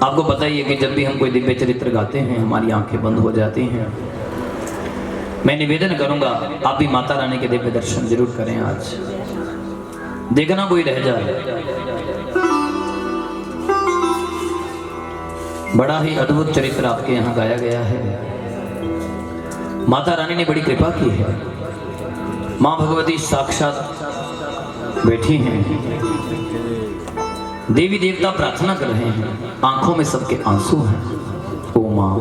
आपको पता ही है कि जब भी हम कोई दिव्य चरित्र गाते हैं हमारी आंखें बंद हो जाती हैं। मैं निवेदन करूंगा आप भी माता रानी के दिव्य दर्शन जरूर करें। आज देखना कोई रह जाए। बड़ा ही अद्भुत चरित्र आपके यहाँ गाया गया है। माता रानी ने बड़ी कृपा की है। माँ भगवती साक्षात बैठी हैं, देवी देवता प्रार्थना कर रहे हैं, आंखों में सबके आंसू हैं। ओ माँ,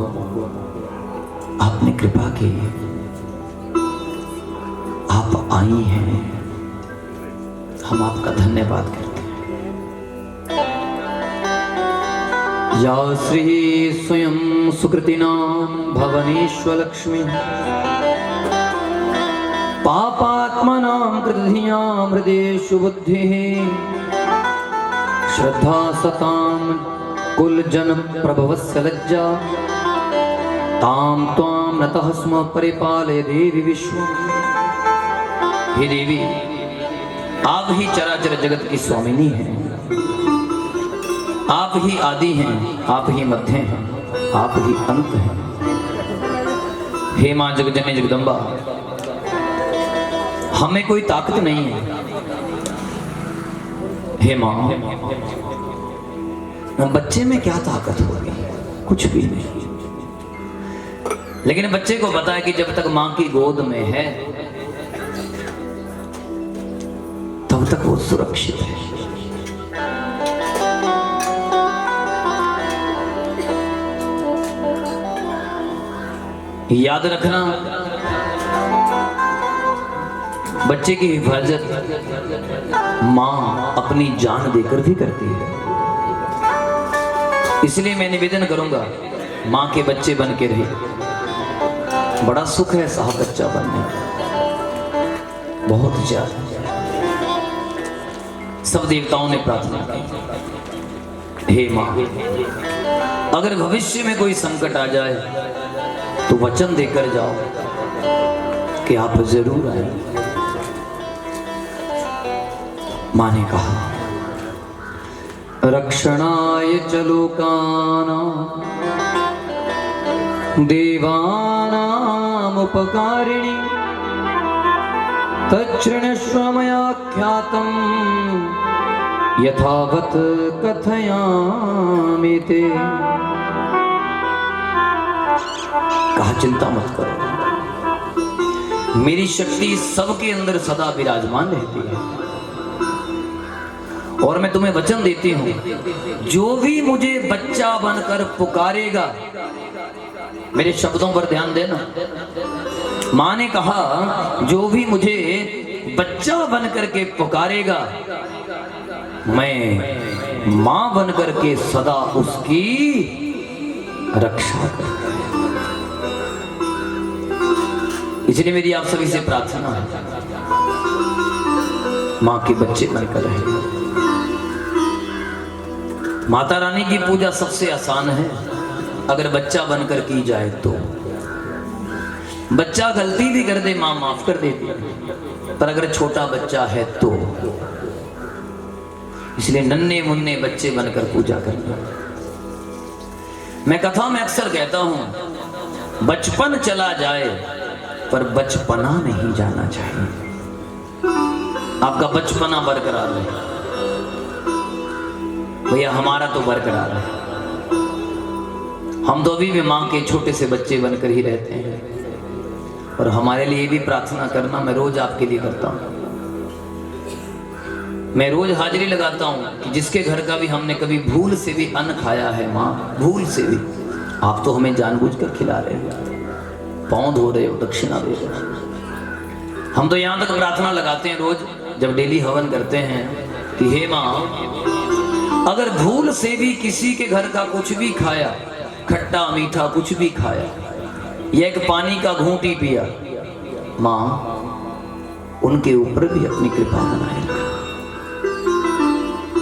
आपने कृपा की, आप आई हैं, हम आपका धन्यवाद करते हैं। या श्री स्वयं सुकृतिनां भवनेश्वलक्ष्मी पापात्मनां कृतधियां हृदेषु बुद्धिः श्रद्धा सतां कुलजन प्रभवस्य लज्जा तां त्वां नतः स्म परिपालय देवी विश्व। हे देवी, आप ही चराचर जगत की स्वामिनी हैं। आप ही आदि हैं, आप ही मध्य हैं, आप ही अंत हैं। हे मां जगजननी जगदम्बा, हमें कोई ताकत नहीं है। हे मां, बच्चे में क्या ताकत होगी? कुछ भी नहीं। लेकिन बच्चे को पता है कि जब तक मां की गोद में है तब तक वो सुरक्षित है। याद रखना, बच्चे की हिफाजत मां अपनी जान देकर भी करती है। इसलिए मैं निवेदन करूंगा, मां के बच्चे बन के रहे। बड़ा सुख है साहब बच्चा बनने, बहुत ज्यादा। सब देवताओं ने प्रार्थना की, हे मां, अगर भविष्य में कोई संकट आ जाए तो वचन देकर जाओ कि आप जरूर आए। मां ने कहा, रक्षणाय च लोकानां देवानां उपकारिणी तच्छृणुष्व मया ख्यातं यथावत् कथयामि ते। कहा, चिंता मत करो, मेरी शक्ति सबके अंदर सदा विराजमान रहती है। और मैं तुम्हें वचन देती हूं, जो भी मुझे बच्चा बनकर पुकारेगा, मेरे शब्दों पर ध्यान देना। मां ने कहा, जो भी मुझे बच्चा बनकर के पुकारेगा, मैं मां बनकर के सदा उसकी रक्षा करूंगा। इसलिए मेरी आप सभी से प्रार्थना है, मां के बच्चे बनकर रहे। माता रानी की पूजा सबसे आसान है अगर बच्चा बनकर की जाए तो। बच्चा गलती भी कर दे, मां माफ कर देती है, पर अगर छोटा बच्चा है तो। इसलिए नन्हे मुन्ने बच्चे बनकर पूजा करना। मैं कथा में अक्सर कहता हूं, बचपन चला जाए पर बचपना नहीं जाना चाहिए। आपका बचपना बरकरार है भैया, हमारा तो बरकरार है। हम तो अभी भी मां के छोटे से बच्चे बनकर ही रहते हैं। और हमारे लिए भी प्रार्थना करना, मैं रोज आपके लिए करता हूं। मैं रोज हाजिरी लगाता हूं कि जिसके घर का भी हमने कभी भूल से भी अन्न खाया है, मां भूल से भी, आप तो हमें जानबूझकर खिला रहे हो, पांव धो रहे हो, दक्षिणा दे रहे हो। हम तो यहां तक प्रार्थना लगाते हैं रोज, जब डेली हवन करते हैं, कि हे मां, अगर भूल से भी किसी के घर का कुछ भी खाया, खट्टा मीठा कुछ भी खाया, या एक पानी का घूंट ही पिया, मां उनके ऊपर भी अपनी कृपा बनाए रखा।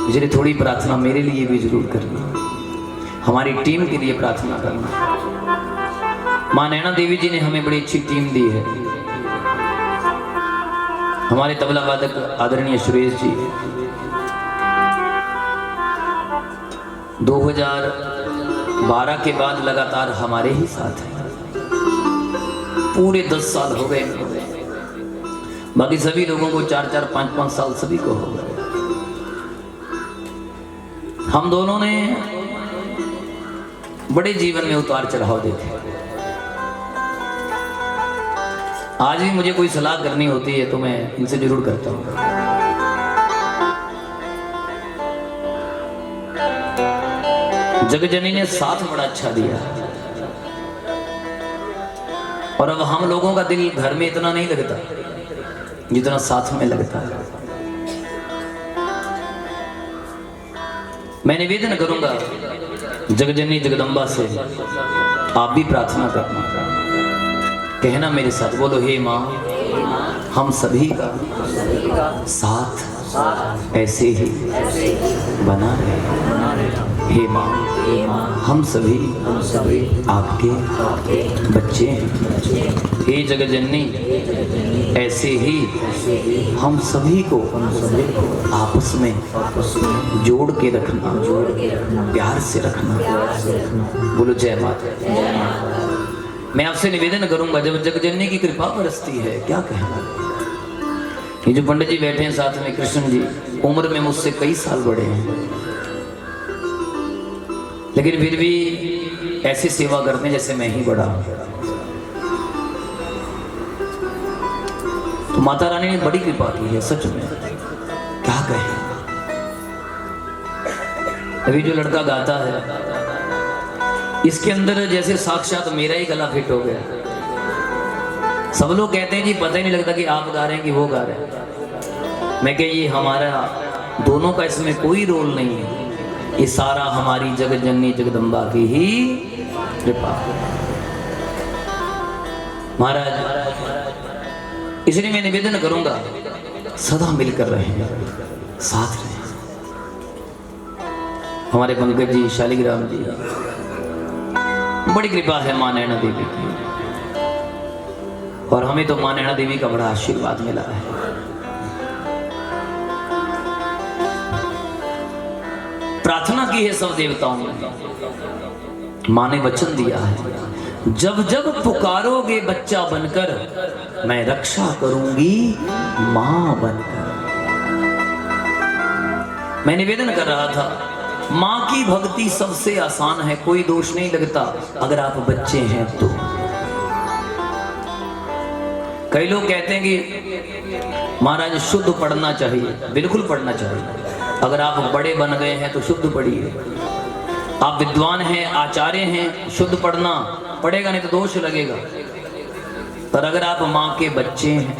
इसलिए थोड़ी प्रार्थना मेरे लिए भी जरूर करना, हमारी टीम के लिए प्रार्थना करना। मां नैना देवी जी ने हमें बड़ी अच्छी टीम दी है। हमारे तबला वादक आदरणीय सुरेश जी 2000 12 के बाद लगातार हमारे ही साथ है। पूरे 10 साल हो गए, बाकी सभी लोगों को 4-4, 5-5 साल सभी को हो गए। हम दोनों ने बड़े जीवन में उतार चढ़ाव देखे। आज भी मुझे कोई सलाह करनी होती है तो मैं इनसे जरूर करता हूं। जगजननी ने साथ बड़ा अच्छा दिया, और अब हम लोगों का दिल घर में इतना नहीं लगता जितना साथ में लगता है। मैं निवेदन करूंगा जगजननी जगदम्बा से, आप भी प्रार्थना करना, कहना मेरे साथ, बोलो हे माँ, हम सभी का साथ ऐसे ही बना रहे। हे माँ, हम सभी आपके बच्चे हैं। हे जगजननी, ऐसे ही हम सभी को आपस में जोड़ के रखना, प्यार से रखना। बोलो जय माता। मैं आपसे निवेदन करूंगा, जब जगजननी की कृपा बरसती है, क्या कहना। ये जो पंडित जी बैठे हैं साथ में, कृष्ण जी, उम्र में मुझसे कई साल बड़े हैं, लेकिन फिर भी ऐसी सेवा करते हैं जैसे मैं ही बड़ा हूं। तो माता रानी ने बड़ी कृपा की है, सच में क्या कहें। अभी जो लड़का गाता है, इसके अंदर जैसे साक्षात मेरा ही गला फिट हो गया। सब लोग कहते हैं जी पता ही नहीं लगता कि आप गा रहे हैं कि वो गा रहे हैं। मैं कह, ये हमारा दोनों का इसमें कोई रोल नहीं है, ये सारा हमारी जगजननी जगदम्बा की ही कृपा। महाराज, इसलिए मैं निवेदन करूंगा, सदा मिलकर रहें, साथ रहें। हमारे पंकज जी, शालिग्राम जी, बड़ी कृपा है मां नैना देवी की, और हमें तो मां नैना देवी का बड़ा आशीर्वाद मिला है। प्रार्थना की है सब देवताओं ने, मां ने वचन दिया है, जब जब पुकारोगे बच्चा बनकर, मैं रक्षा करूंगी मां बनकर। मैं निवेदन कर रहा था, मां की भक्ति सबसे आसान है, कोई दोष नहीं लगता अगर आप बच्चे हैं तो। कई लोग कहते हैं कि महाराज शुद्ध पढ़ना चाहिए, बिल्कुल पढ़ना चाहिए। अगर आप बड़े बन गए हैं तो शुद्ध पढ़िए, आप विद्वान हैं, आचार्य हैं, शुद्ध पढ़ना पड़ेगा, नहीं तो दोष लगेगा। पर अगर आप मां के बच्चे हैं,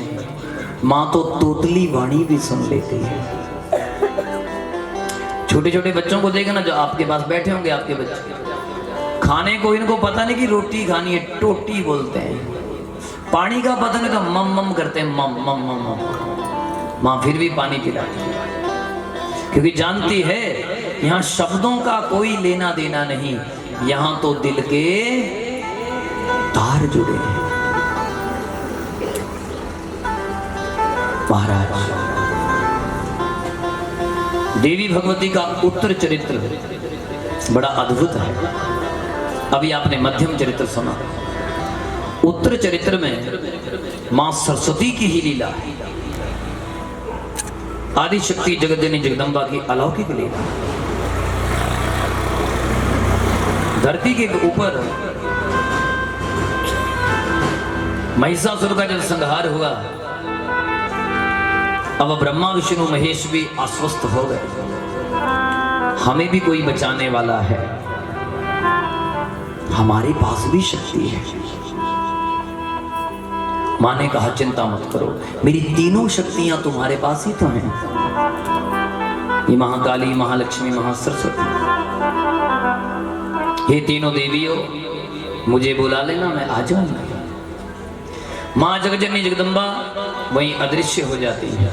मां तो तोतली वाणी भी सुन लेती है। छोटे छोटे बच्चों को देखना, जो आपके पास बैठे होंगे, आपके बच्चे, खाने को इनको पता नहीं कि रोटी खानी है, टोटी बोलते हैं। पानी का पता नहीं तो मम मम करते हैं, मम मम मम मम। मां फिर भी पानी पिलाती है, क्योंकि जानती है यहां शब्दों का कोई लेना देना नहीं, यहां तो दिल के तार जुड़े हैं। महाराज, देवी भगवती का उत्तर चरित्र बड़ा अद्भुत है। अभी आपने मध्यम चरित्र सुना, उत्तर चरित्र में मां सरस्वती की ही लीला है, आदि शक्ति जगजननी जगदम्बा की अलौकिक लीला। धरती के ऊपर महिषासुर का जब संहार हुआ, अब ब्रह्मा विष्णु महेश भी आश्वस्त हो गए, हमें भी कोई बचाने वाला है, हमारे पास भी शक्ति है। मां ने कहा चिंता मत करो, मेरी तीनों शक्तियां तुम्हारे पास ही तो हैं, ये महाकाली, महालक्ष्मी, महासरस्वती। ये तीनों देवियों, मुझे बुला लेना, मैं आ जाऊंगा। मां जगजननी जगदम्बा वहीं अदृश्य हो जाती है।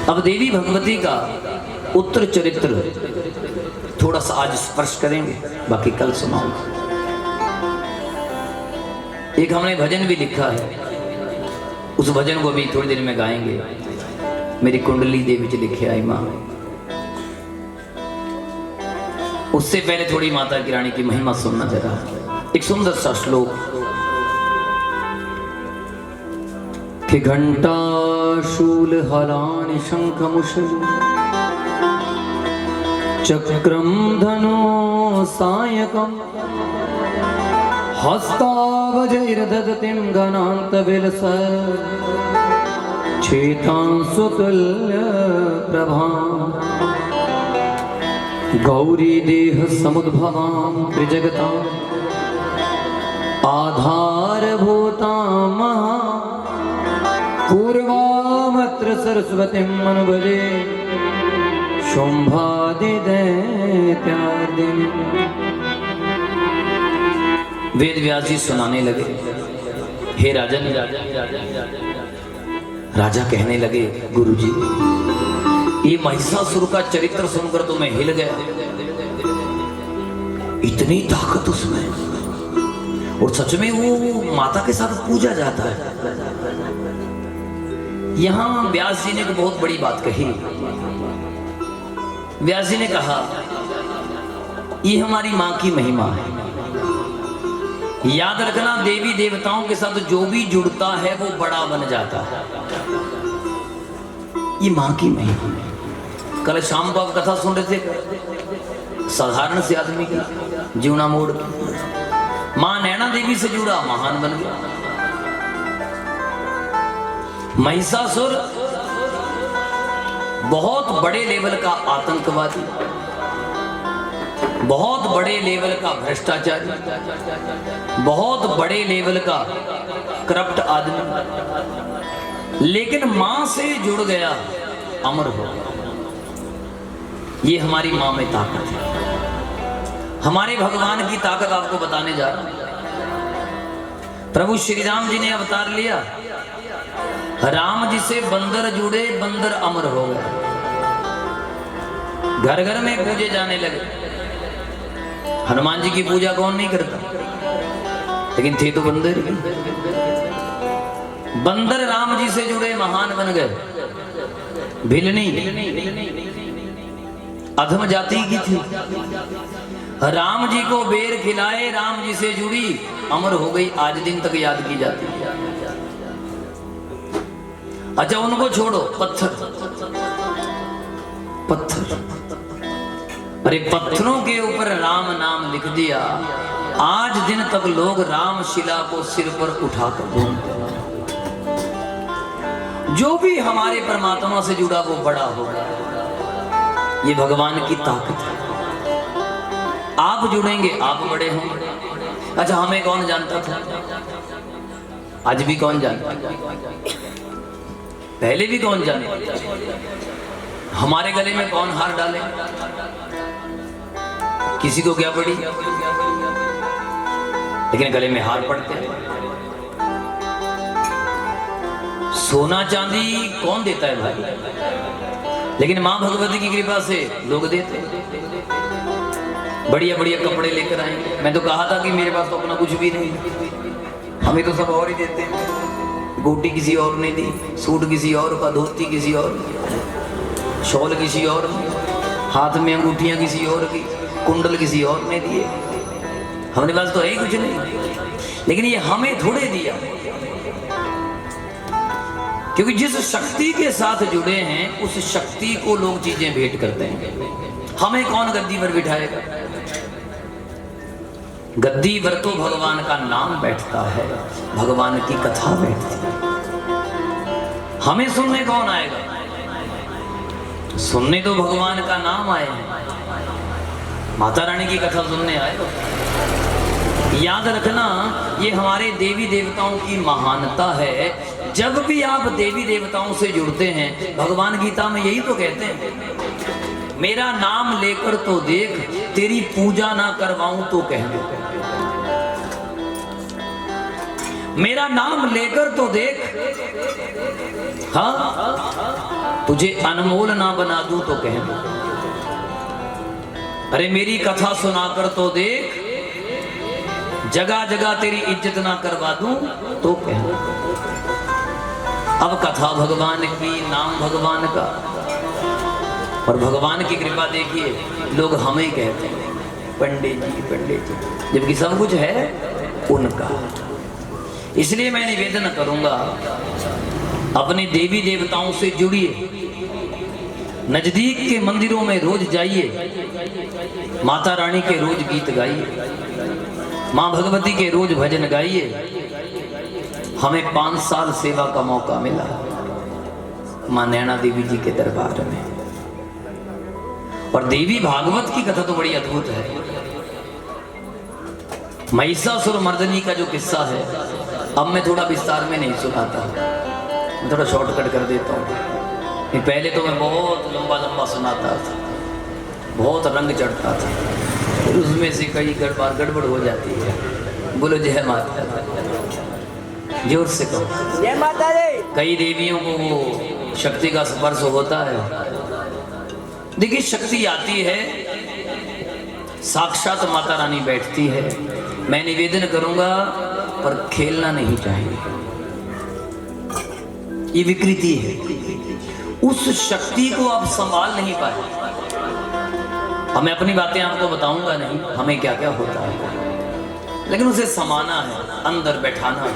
अब देवी भगवती का उत्तर चरित्र थोड़ा सा आज स्पर्श करेंगे, बाकी कल सुनाऊंगा। एक हमने भजन भी लिखा है, उस भजन को भी थोड़ी देर में गाएंगे। मेरी कुंडली दे विच लिखे आई मां, उससे पहले थोड़ी माता की रानी की महिमा सुनना जरा। एक सुंदर सा श्लोक कि घंटा शूल हलानि शंख मुषल चक्रम धनो सायकम हस्तावजैर्दधतिं गणान्त विलस चेतांसुतुल्य प्रभा गौरी देह समुद्भवां त्रिजगतां आधारभूतां महा पूर्वामत्र सरस्वतीं मनुभजे शुंभादिदैत्यार्दिनी। वेद व्यास जी सुनाने लगे, हे राजन, राजा कहने लगे गुरुजी ये महिषासुर का चरित्र सुनकर तो मैं हिल गया, इतनी ताकत उसमें, और सच में वो माता के साथ पूजा जाता है। यहां व्यास जी ने एक बहुत बड़ी बात कही। व्यास जी ने कहा ये हमारी मां की महिमा है। याद रखना देवी देवताओं के साथ जो भी जुड़ता है वो बड़ा बन जाता है। ये मां की महिमा है। कल शाम को आप कथा सुन रहे थे, साधारण से आदमी की जीवना मोड़ की, मां नैना देवी से जुड़ा महान बन गया। महिषासुर बहुत बड़े लेवल का आतंकवादी, बहुत बड़े लेवल का भ्रष्टाचारी, बहुत बड़े लेवल का करप्ट आदमी, लेकिन मां से जुड़ गया, अमर हो। ये हमारी मां में ताकत है। हमारे भगवान की ताकत आपको बताने जा रहा हूं। प्रभु श्री राम जी ने अवतार लिया, राम जी से बंदर जुड़े, बंदर अमर हो गए, घर घर में पूजे जाने लगे। हनुमान जी की पूजा कौन नहीं करता, लेकिन थे तो बंदर ही। बंदर राम जी से जुड़े महान बन गए। भिलनी अधम जाति की थी, राम जी को बेर खिलाए, राम जी से जुड़ी, अमर हो गई, आज दिन तक याद की जाती है। अच्छा उनको छोड़ो, पत्थर, पत्थर, अरे पत्थरों के ऊपर राम नाम लिख दिया, आज दिन तक लोग राम शिला को सिर पर उठाकर घूमते हैं। जो भी हमारे परमात्मा से जुड़ा वो बड़ा होगा। ये भगवान की ताकत है। आप जुड़ेंगे आप बड़े होंगे। अच्छा हमें कौन जानता था, आज भी कौन जानता, पहले भी कौन जानता। हमारे गले में कौन हार डाले, किसी को क्या पड़ी, लेकिन गले में हार पड़ते हैं। सोना चांदी कौन देता है भाई, लेकिन मां भगवती की कृपा से लोग देते हैं। बढ़िया बढ़िया कपड़े लेकर आएंगे। मैं तो कहा था कि मेरे पास तो अपना कुछ भी नहीं, हमें तो सब और ही देते हैं। गोटी किसी और ने दी, सूट किसी और का, धोती किसी और, शॉल किसी और, हाथ में अंगूठियां किसी और की, कुंडल किसी और ने दिए। हमारे पास तो है ही कुछ नहीं, लेकिन ये हमें थोड़े दिया, क्योंकि जिस शक्ति के साथ जुड़े हैं उस शक्ति को लोग चीजें भेंट करते हैं। हमें कौन गद्दी पर बिठाएगा, गद्दी पर तो भगवान का नाम बैठता है, भगवान की कथा बैठती है। हमें सुनने कौन आएगा, सुनने तो भगवान का नाम आए हैं, माता रानी की कथा सुनने आए। याद रखना ये हमारे देवी देवताओं की महानता है। जब भी आप देवी देवताओं से जुड़ते हैं, भगवान गीता में यही तो कहते हैं, मेरा नाम लेकर तो देख, तेरी पूजा ना करवाऊं तो कह दो। मेरा नाम लेकर तो देख, हाँ तुझे अनमोल ना बना दूं तो कह दो। अरे मेरी कथा सुनाकर तो देख, जगह जगह तेरी इज्जत ना करवा दूं तो कह दो। अब कथा भगवान की, नाम भगवान का, और भगवान की कृपा देखिए लोग हमें कहते हैं। पंडित जी, जबकि सब कुछ है उनका। इसलिए मैं निवेदन करूंगा, अपने देवी देवताओं से जुड़िए, नजदीक के मंदिरों में रोज जाइए, माता रानी के रोज गीत गाइए, माँ भगवती के रोज भजन गाइए। हमें 5 साल सेवा का मौका मिला माँ नैना देवी जी के दरबार में, और देवी भागवत की कथा तो बड़ी अद्भुत है। महिषासुर मर्दनी का जो किस्सा है, अब मैं थोड़ा विस्तार में नहीं सुनाता, मैं थोड़ा शॉर्टकट कर देता हूँ। पहले तो मैं बहुत लंबा लंबा सुनाता था, बहुत रंग चढ़ता था, फिर उसमें से कई बार गड़बड़ हो जाती है। बोलो जय माता, जोर से कहो जय माता दी। कई देवियों को वो शक्ति का स्पर्श होता है। देखिए, शक्ति आती है, साक्षात माता रानी बैठती है। मैं निवेदन करूंगा, पर खेलना नहीं चाहिए, ये विकृति है। उस शक्ति को आप संभाल नहीं पाए। अब मैं अपनी बातें आपको बताऊंगा नहीं, हमें क्या क्या होता है, लेकिन उसे समाना है, अंदर बैठाना है,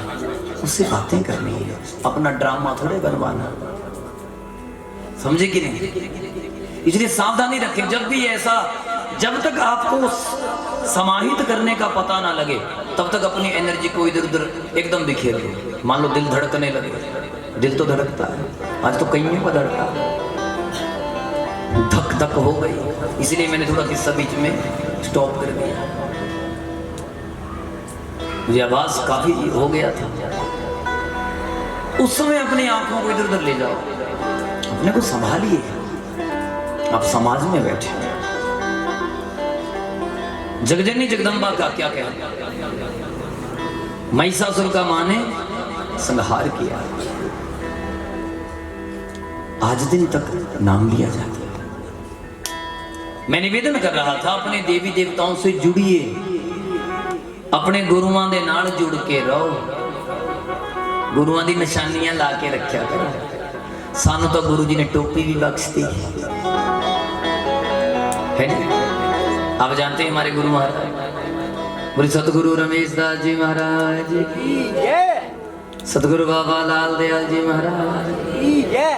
उससे बातें करनी है, अपना ड्रामा थोड़े बनवाना। समझे कि नहीं? इसलिए सावधानी रखें। जब भी ऐसा, जब तक आपको समाहित करने का पता ना लगे, तब तक अपनी एनर्जी को इधर उधर एकदम बिखेर दो। मान लो दिल धड़कने लगे, दिल तो धड़कता है, आज तो कहीं पर धड़का, धक धक हो गई। इसलिए मैंने थोड़ा किस्सा बीच में स्टॉप कर दिया, मुझे आवाज काफी हो गया था। उस समय अपनी आंखों को इधर उधर ले जाओ, अपने को संभालिए। आप समाज में बैठे, जगजननी जगदम्बा का क्या कहना, महिषासुर का मां ने संहार किया, आज दिन तक नाम लिया जाता है। मैं निवेदन कर रहा था, अपने देवी देवताओं से जुड़िए, अपने गुरुआं दे नाल जुड़ के रहो, गुरुआं दी निशानियां ला के रखा करो। सानू तो गुरु जी ने टोपी भी बख्श दी है। आप जानते हैं हमारे गुरु महाराज, बोले सतगुरु रमेश दास जी महाराज की जय, सतगुरु बाबा लाल दयाल जी महाराज की जय।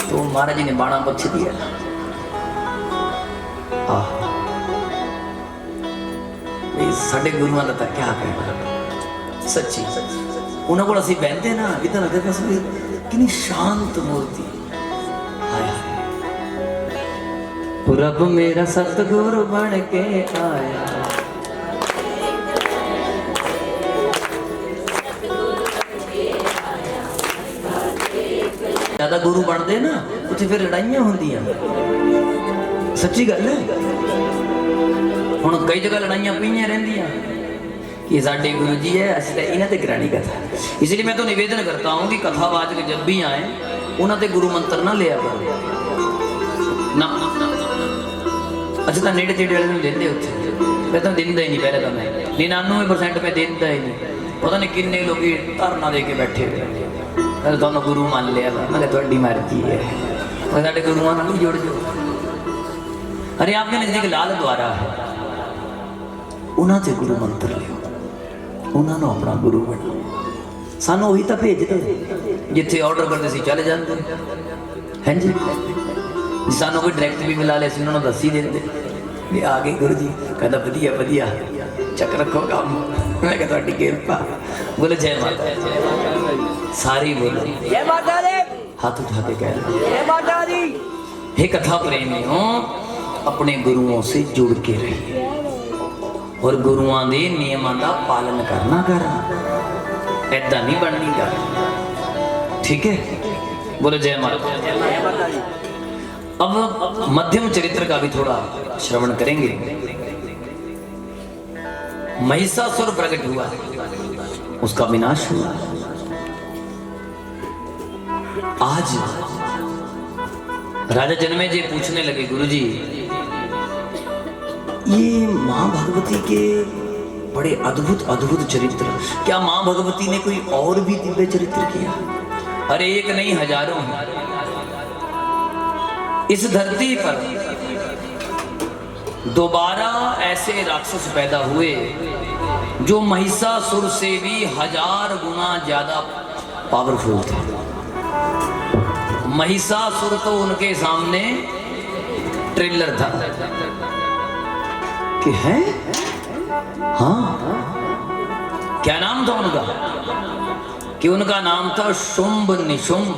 तो महाराज जी ने बाणा बख्श दिया। साढ़े गुरुआं का क्या कहना, सच्ची उन्होंने को असं बहते ना इधर लगता बस कि शांत मूर्ति। हाय रब मेरा सतगुरु बन के आया, ज्यादा गुरु बनते ना उत्थे फिर लड़ाइयां होंदियां, सच्ची गल है। हुण कई जगह लड़ाइयां पईयां रहिंदियां कि साडे गुरु जी है, असं तो इन्हां ते करानी कथा। इसलिए मैं तो निवेदन करता हूँ कि कथावाचक जब भी आए उन्हां ते गुरु मंत्र ना लिया करो ना। अच्छा तो नेड़े तेड़े वाले देंदे उत्थे, मैं तो दिंदा ही नहीं। पहले तो मैं 99% में देंदा ही नहीं। पता नहीं किन्ने लोग धरना दे के बैठे हुए, तुहानू गुरु मान लिया। मैं तुहाडी मर्जी है, साडे गुरुआं नाल जुड़ जाओ। अरे आपके नजदीक लाल द्वारा है, उन्हां ते गुरु मंत्र लियो, उन्हां नूं अपना गुरु बनाओ। सानू वही तो भेजते जिथे ऑर्डर करते सी चले जाते हैं जी। सानू कोई डायरैक्ट भी मिला लिया, उन्होंने दस ही देते भी आ गए गुरु जी। कहता वधिया वधिया चक रखो काम। मैं कहता तुहाडी किरपा। बोले जय माता, सारी बोलो जय माता दी, हाथ उठा के कह लो जय माता दी। हे कथा प्रेमियों, अपने गुरुओं से जुड़ के रहिए और गुरुआं दे नियमां दा पालन करना करना, ऐदा नहीं बननी कर। ठीक है, बोलो जय माता। जय माता दी। अब मध्यम चरित्र का भी थोड़ा श्रवण करेंगे। महिषासुर प्रकट हुआ, उसका विनाश हुआ। आज राजा जन्मेजय पूछने लगे, गुरुजी ये मां भगवती के बड़े अद्भुत अद्भुत चरित्र, क्या मां भगवती ने कोई और भी दिव्य चरित्र किया? अरे एक नहीं हजारों हैं। इस धरती पर दोबारा ऐसे राक्षस पैदा हुए जो महिषासुर से भी 1000 गुना ज्यादा पावरफुल थे। महिषासुर तो उनके सामने ट्रेलर था कि है। हाँ, क्या नाम था उनका? कि उनका नाम था शुंभ निशुंभ।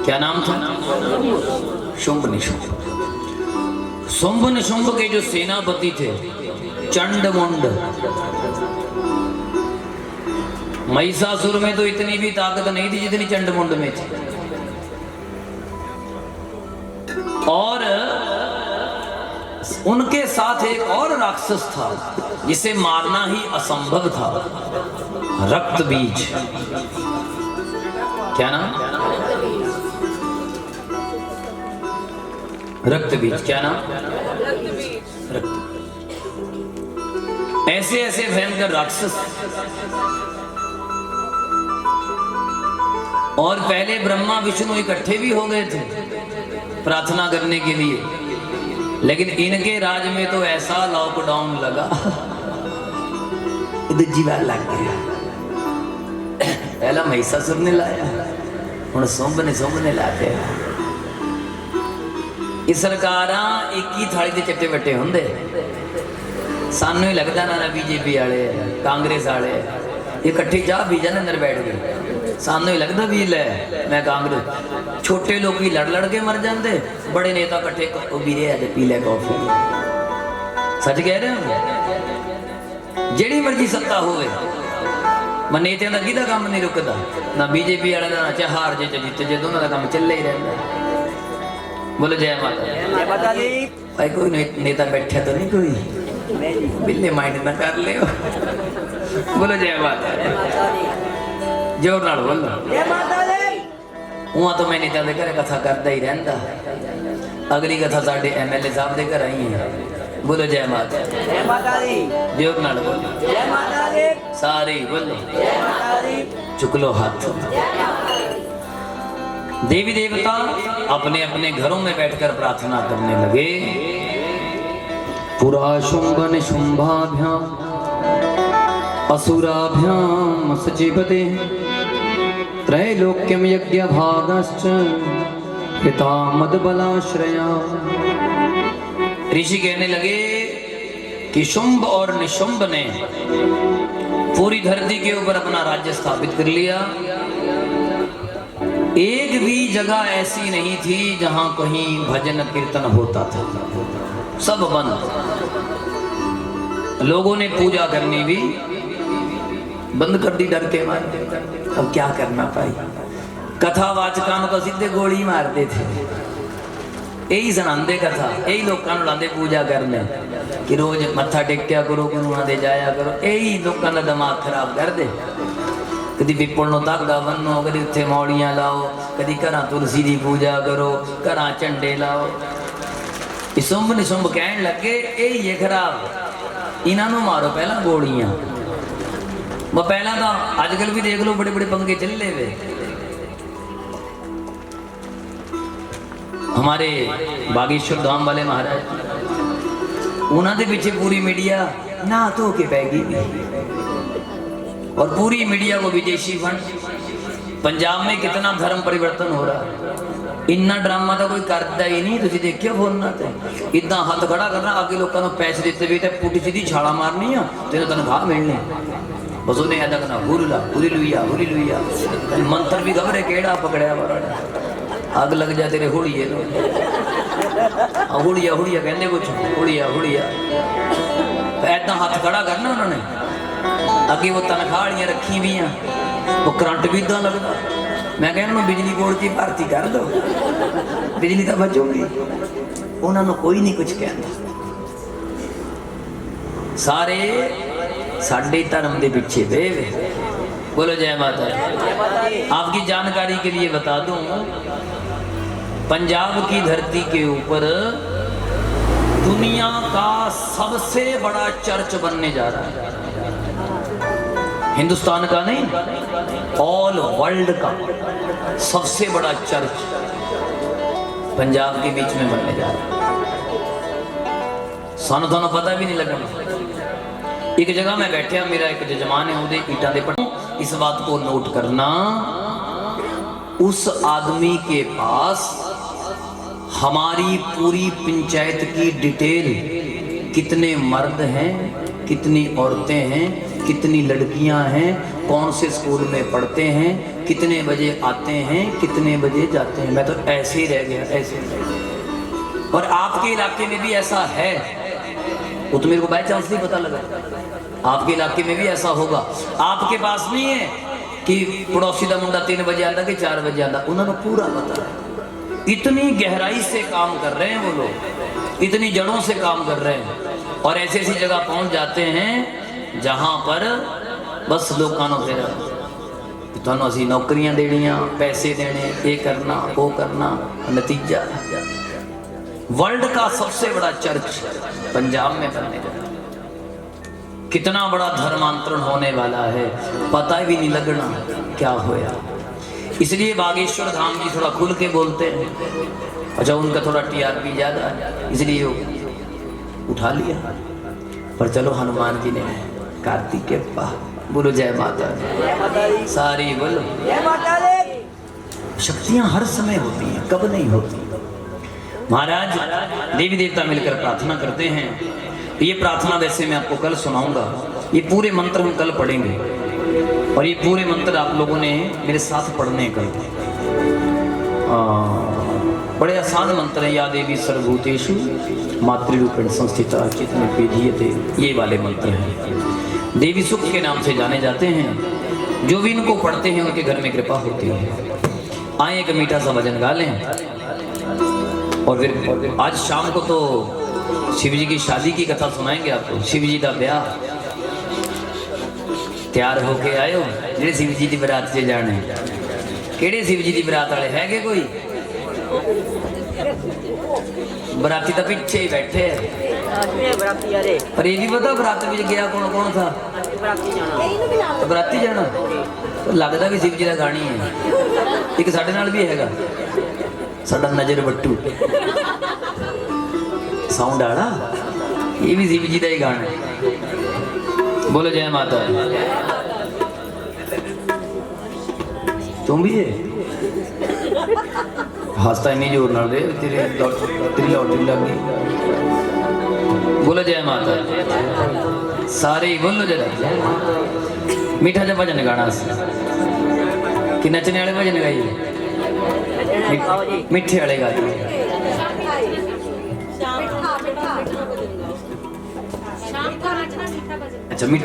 क्या नाम था? शुंभ निशुंभ। शुंभ निशुंभ के जो सेनापति थे चंडमुंड। महिषासुर में तो इतनी भी ताकत नहीं थी जितनी चंडमुंड में थी। और उनके साथ एक और राक्षस था जिसे मारना ही असंभव था, रक्त बीज। क्या नाम? रक्त बीज। क्या नाम? रक्त। ऐसे ऐसे भयंकर राक्षस। और पहले ब्रह्मा विष्णु इकट्ठे भी हो गए थे प्रार्थना करने के लिए, लेकिन इनके राज में तो ऐसा लॉकडाउन लगा, दूजी बार लग गया। पहला महिषासुर ने लाया, हुण शुंभ ने लाते। इस सरकारां एक ही थाली दे चट्टे बट्टे हुंदे। सानू ही लगदा ना बीजेपी वाले कांग्रेस वाले इकट्ठे चाह पी जाने अंदर बैठ गए। सानू ही लगदा भी ले मैं कांग्रेस। छोटे लोग भी लड़ लड़ के मर जाते, बड़े नेता इकट्ठे भी रहे पी ले कॉफी। सच कह रहे हो? जेड़ी मर्जी सत्ता होवे, मैं नेतियां दा किहदा काम नहीं रुकदा, ना बीजेपी वाले दा, चाहे हार जे जित जे, दोनों का काम चले ही रहता। बोलो जय माता। जय माता दी। भाई कोई नेता बैठा तो नहीं, कोई बिल्ले माइंड ना कर ले। बोलो जय माता। जय माता दी। जोर नाल बोलो जय माता दी। उहाँ तो मैं नेता दे घरे कथा करदा ही रहंदा। अगली कथा साडे एमएलए साहब दे घर आई है। बोलो जय माता। जय माता दी। जोर नाल बोलो जय माता दी। सारे बोलो जय माता दी। चुक लो हाथ। देवी देवता अपने अपने घरों में बैठकर प्रार्थना करने लगे। पुरा शुंभ निशुंभाभ्याम असुराभ्याम सचिवते त्रैलोक्यम यज्ञ भागश्च पिता मदबलाश्रया। ऋषि कहने लगे कि शुंभ और निशुंभ ने पूरी धरती के ऊपर अपना राज्य स्थापित कर लिया। एक भी जगह ऐसी नहीं थी जहां कहीं भजन कीर्तन होता था, सब बंद। लोगों ने पूजा करनी भी बंद कर दी डर के मारे। अब क्या करना पाई, कथावाचकां को सीधे गोली मारते थे। यही सुनाते कथा, यही लोगों लाते पूजा करने कि रोज मत्था टेक्या करो, गुरुआं दे जाया करो। यही लोगों का दिमाग खराब कर दे। कदी पिपल नूं धागा बन्नो, कदी उत्थे मौड़ियां लाओ, कदी घरां तुलसी की पूजा करो, घरां झंडे लाओ। शुंभ निशुंभ कहण लगे यही है खराब, इन्हां नूं मारो पहला गोलियां। पहला तो अजकल भी देख लो बड़े बड़े पंगे चले वे। हमारे बागेश्वर धाम वाले महाराज, उन्होंने पीछे पूरी मीडिया ना धो के पै गई। और पूरी मीडिया को विदेशी फंड। पंजाब में कितना धर्म परिवर्तन हो रहा है, इन्ना ड्रामा तो कोई करता ही नहीं। तुम देखियो फोन ते इदा हाथ खड़ा करना, आगे लोगों को पैसे देते भी पुटी सीधी छाला मारनी है, तेन तनख्वाह मिलनी। बस उन्हें ऐसा करना हुरला हुरी लुईया। मंत्र भी खबर है केड़ा पकड़िया वाला, अग लग जा तेरे हुड़िए हुड़िया कहते कुछ हुड़िया। ऐदा हाथ खड़ा करना उन्होंने, अगे वो तनख्वाह रखी भी हैं, वो करंट भी इदा लगता। मैं कहना बिजली बोर्ड की भर्ती कर दो, बिजली तो बचूगी। उन्होंने कोई नहीं कुछ कहना। सारे साडे धर्म के पीछे बे। बोलो जय माता। आपकी जानकारी के लिए बता दूं, पंजाब की धरती के ऊपर दुनिया का सबसे बड़ा चर्च बनने जा रहा है। हिंदुस्तान का नहीं, ऑल वर्ल्ड का सबसे बड़ा चर्च पंजाब के बीच में बनने जा रहा है। सानू थानू पता भी नहीं लगना। एक जगह मैं बैठा, मेरा एक जजमान है, उहदे ईटां दे पट। इस बात को नोट करना, उस आदमी के पास हमारी पूरी पंचायत की डिटेल, कितने मर्द हैं, कितनी औरतें हैं, कितनी लड़कियां हैं, कौन से स्कूल में पढ़ते हैं, कितने बजे आते हैं, कितने बजे जाते हैं। मैं तो ऐसे ही रह गया, ऐसे ही रह गया। और आपके इलाके में भी ऐसा है, वो तो मेरे को बाय चांस नहीं पता लगा। आपके इलाके में भी ऐसा होगा। आपके पास नहीं है कि पड़ोसी का मुंडा 3 बजे आता कि 4 बजे आता, उन्होंने पूरा पता है। इतनी गहराई से काम कर रहे हैं वो लोग, इतनी जड़ों से काम कर रहे हैं, और ऐसी ऐसी जगह पहुंच जाते हैं जहां पर बस लोगों को फिर तुहानू असीं नौकरियां देनियां, पैसे देने, ये करना वो करना। नतीजा वर्ल्ड का सबसे बड़ा चर्च पंजाब में बनने जा रहा है। कितना बड़ा धर्मांतरण होने वाला है, पता भी नहीं लगना क्या होया। इसलिए बागेश्वर धाम जी थोड़ा खुल के बोलते हैं। अच्छा, उनका थोड़ा टीआरपी ज्यादा है, इसलिए वो उठा लिया। पर चलो, हनुमान जी ने कार्तिक के पा बोलो जय माता दी, सारी बोलो जय माता दी। शक्तियां हर समय होती हैं, कब नहीं होती। महाराज देवी देवता मिलकर प्रार्थना करते हैं। ये प्रार्थना वैसे मैं आपको कल सुनाऊंगा। ये पूरे मंत्र हम कल पढ़ेंगे, और ये पूरे मंत्र आप लोगों ने मेरे साथ पढ़ने कल। बड़े आसान मंत्र हैं। या देवी सर्वभूतेषु मातृरूपेण संस्थिता चित्तमें पेधीयते, ये वाले मंत्र हैं। देवी सुख के नाम से जाने जाते हैं। जो भी इनको पढ़ते हैं उनके घर में कृपा होती है। आए एक मीठा सा भजन गा लें, और फिर आज शाम को तो शिव जी की शादी की कथा सुनाएंगे आपको। शिव जी का ब्याह, तैयार होके आयो जेड़े शिव जी की बरात से जाने। केड़े शिव जी की बरात वाले है कि कोई? बराती तो पीछे ही बैठे है, पर ये भी पता बरात में गया कौन कौन था? तो बराती जाना तो लगता भी शिव जी का गाणी है। एक साडे नाल भी हैगा, साडा नजर बट्टू साउंड आड़ा, ये भी शिव जी का ही गाना है। बोलो जय माता। तुम भी है हंसता इन्नी जोर नाल रे, तेरी लॉटरी लग गई। बोलो जय माता। सारे ही बोलो जरा। मीठा जा भजन गाना कि नचने वाले भजन गाइए, मिठे वाले गाइए।